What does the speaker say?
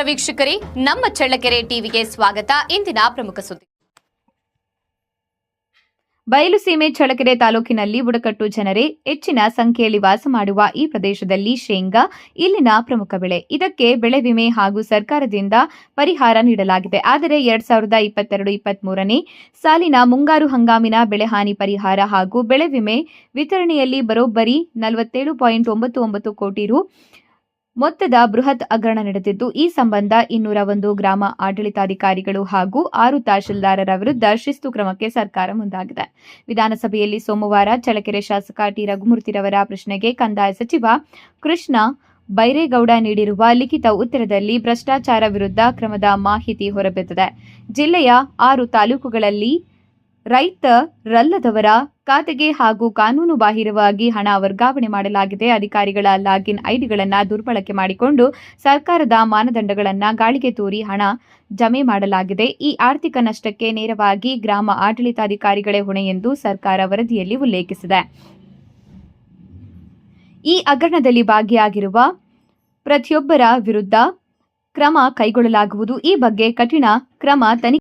ವೀಕ್ಷಕರೇ, ನಮ್ಮ ಚಳ್ಳಕೆರೆ ಟಿವಿಗೆ ಸ್ವಾಗತ. ಇಂದಿನ ಪ್ರಮುಖ ಸುದ್ದಿ. ಬಯಲುಸೀಮೆ ಚಳ್ಳಕೆರೆ ತಾಲೂಕಿನಲ್ಲಿ ಬುಡಕಟ್ಟು ಜನರೇ ಹೆಚ್ಚಿನ ಸಂಖ್ಯೆಯಲ್ಲಿ ವಾಸ ಮಾಡುವ ಈ ಪ್ರದೇಶದಲ್ಲಿ ಶೇಂಗಾ ಇಲ್ಲಿನ ಪ್ರಮುಖ ಬೆಳೆ. ಇದಕ್ಕೆ ಬೆಳೆ ವಿಮೆ ಹಾಗೂ ಸರ್ಕಾರದಿಂದ ಪರಿಹಾರ ನೀಡಲಾಗಿದೆ. ಆದರೆ 2022-23ನೇ ಸಾಲಿನ ಮುಂಗಾರು ಹಂಗಾಮಿನ ಬೆಳೆಹಾನಿ ಪರಿಹಾರ ಹಾಗೂ ಬೆಳೆ ವಿಮೆ ವಿತರಣೆಯಲ್ಲಿ ಬರೋಬ್ಬರಿ 47.99 ಕೋಟಿ ರು ಮೊತ್ತದ ಬೃಹತ್ ಹಗರಣ ನಡೆದಿದ್ದು, ಈ ಸಂಬಂಧ 201 ಗ್ರಾಮ ಆಡಳಿತಾಧಿಕಾರಿಗಳು ಹಾಗೂ 6 ತಹಶೀಲ್ದಾರರ ವಿರುದ್ಧ ಶಿಸ್ತು ಕ್ರಮಕ್ಕೆ ಸರ್ಕಾರ ಮುಂದಾಗಿದೆ. ವಿಧಾನಸಭೆಯಲ್ಲಿ ಸೋಮವಾರ ಚಳ್ಳಕೆರೆ ಶಾಸಕ ಟಿ. ರಘುಮೂರ್ತಿರವರ ಪ್ರಶ್ನೆಗೆ ಕಂದಾಯ ಸಚಿವ ಕೃಷ್ಣ ಬೈರೇಗೌಡ ನೀಡಿರುವ ಲಿಖಿತ ಉತ್ತರದಲ್ಲಿ ಭ್ರಷ್ಟಾಚಾರ ವಿರುದ್ಧ ಕ್ರಮದ ಮಾಹಿತಿ ಹೊರಬಿದ್ದಿದೆ. ಜಿಲ್ಲೆಯ 6 ತಾಲೂಕುಗಳಲ್ಲಿ ರೈತರಲ್ಲದವರ ಖಾತೆಗೆ ಹಾಗೂ ಕಾನೂನು ಬಾಹಿರವಾಗಿ ಹಣ ವರ್ಗಾವಣೆ ಮಾಡಲಾಗಿದೆ. ಅಧಿಕಾರಿಗಳ ಲಾಗಿನ್ ಐಡಿಗಳನ್ನು ದುರ್ಬಳಕೆ ಮಾಡಿಕೊಂಡು ಸರ್ಕಾರದ ಮಾನದಂಡಗಳನ್ನು ಗಾಳಿಗೆ ತೂರಿ ಹಣ ಜಮೆ ಮಾಡಲಾಗಿದೆ. ಈ ಆರ್ಥಿಕ ನಷ್ಟಕ್ಕೆ ನೇರವಾಗಿ ಗ್ರಾಮ ಆಡಳಿತಾಧಿಕಾರಿಗಳೇ ಹೊಣೆ ಎಂದು ಸರ್ಕಾರ ವರದಿಯಲ್ಲಿ ಉಲ್ಲೇಖಿಸಿದೆ. ಈ ಹಗರಣದಲ್ಲಿ ಭಾಗಿಯಾಗಿರುವ ಪ್ರತಿಯೊಬ್ಬರ ವಿರುದ್ಧ ಕ್ರಮ ಕೈಗೊಳ್ಳಲಾಗುವುದು. ಈ ಬಗ್ಗೆ ಕಠಿಣ ಕ್ರಮ